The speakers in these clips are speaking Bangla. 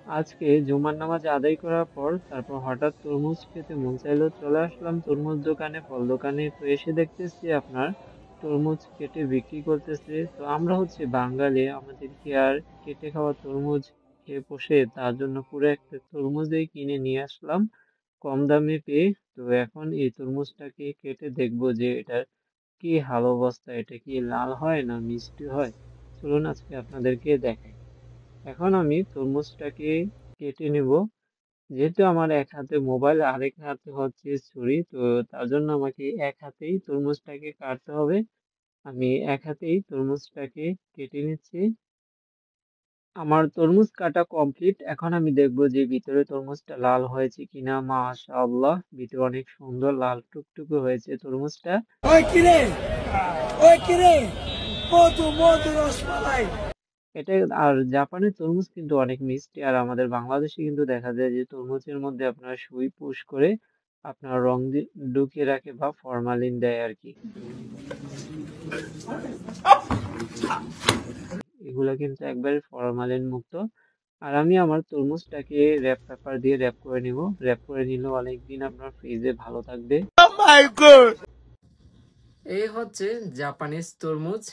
আজকে জুমার নামাজ আদায় করার পর তারপর হঠাৎ তরমুজ খেতে মন চাইলো, চলে আসলাম তরমুজ দোকানে, ফল দোকানে। তো এসে দেখতেছি আপনার তরমুজ কেটে বিক্রি করতেছে। তো আমরা হচ্ছে বাঙালি, আমাদের কি আর কেটে খাওয়া তরমুজ খেয়ে পোষে? তার জন্য পুরো একটা তরমুজই কিনে নিয়ে আসলাম কম দামে পেয়ে। তো এখন এই তরমুজটাকে কেটে দেখবো যে এটার কি হাল অবস্থা, এটা কি লাল হয় না মিষ্টি হয়। চলুন আজকে আপনাদেরকে দেখাই। এখন আমি তরমুজটাকে কেটে নেব। যেহেতু আমার এক হাতে মোবাইল, আরেক হাতে হচ্ছে ছুরি, তো তার জন্য আমাকে এক হাতেই তরমুজটাকে কাটতে হবে। আমি এক হাতেই তরমুজটাকে কেটে নিচ্ছি। আমার তরমুজ কাটা কমপ্লিট। এখন আমি দেখবো যে ভিতরে তরমুজটা লাল হয়েছে কিনা। মাশাআল্লাহ, ভিতরে অনেক সুন্দর লাল টুকটুকে হয়েছে তরমুজটা। ওই কিরে, ওই কিরে, মধু মধু রসমালাই। এটা আর জাপানের তরমুজ কিন্তু অনেক মিষ্টি। আর আমাদের বাংলাদেশে কিন্তু দেখা যায় যে তরমুজের মধ্যে আপনার সুই পুশ করে আপনার রং ঢুকিয়ে রাখে বা ফরমালিন দেয় আর কি। এগুলা কিন্তু একবারে ফরমালিন মুক্ত। আর আমি আমার তরমুজটাকে র্যাপ পেপার দিয়ে র্যাপ করে নিব। র্যাপ করে নিলে অনেকদিন আপনার ফ্রিজে ভালো থাকবে। এই হচ্ছে জাপানিজ তরমুজ।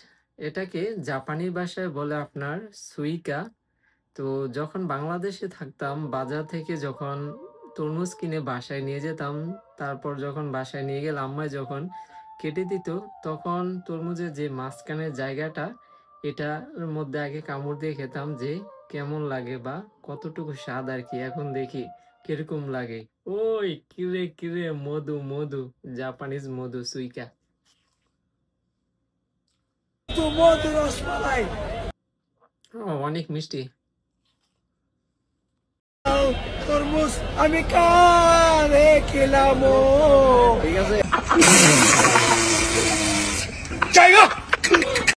এটাকে জাপানি ভাষায় বলে আপনার সুইকা। তো যখন বাংলাদেশে থাকতাম, বাজার থেকে যখন তরমুজ কিনে বাসায় নিয়ে যেতাম, তারপর যখন বাসায় নিয়ে গেলে আম্মাই যখন কেটে দিত, তখন তরমুজের যে মাঝখানের জায়গাটা, এটার মধ্যে আগে কামড় দিয়ে খেতাম যে কেমন লাগে বা কতটুকু স্বাদ আর কি। এখন দেখি কিরকম লাগে। ওই কিরে কিরে, মধু মধু, জাপানিজ মধু, সুইকা। মধু মধু রসমালাই। অনেক মিষ্টি। তরমুজ আমি কারে খেলাম। ঠিক আছে। জায়গা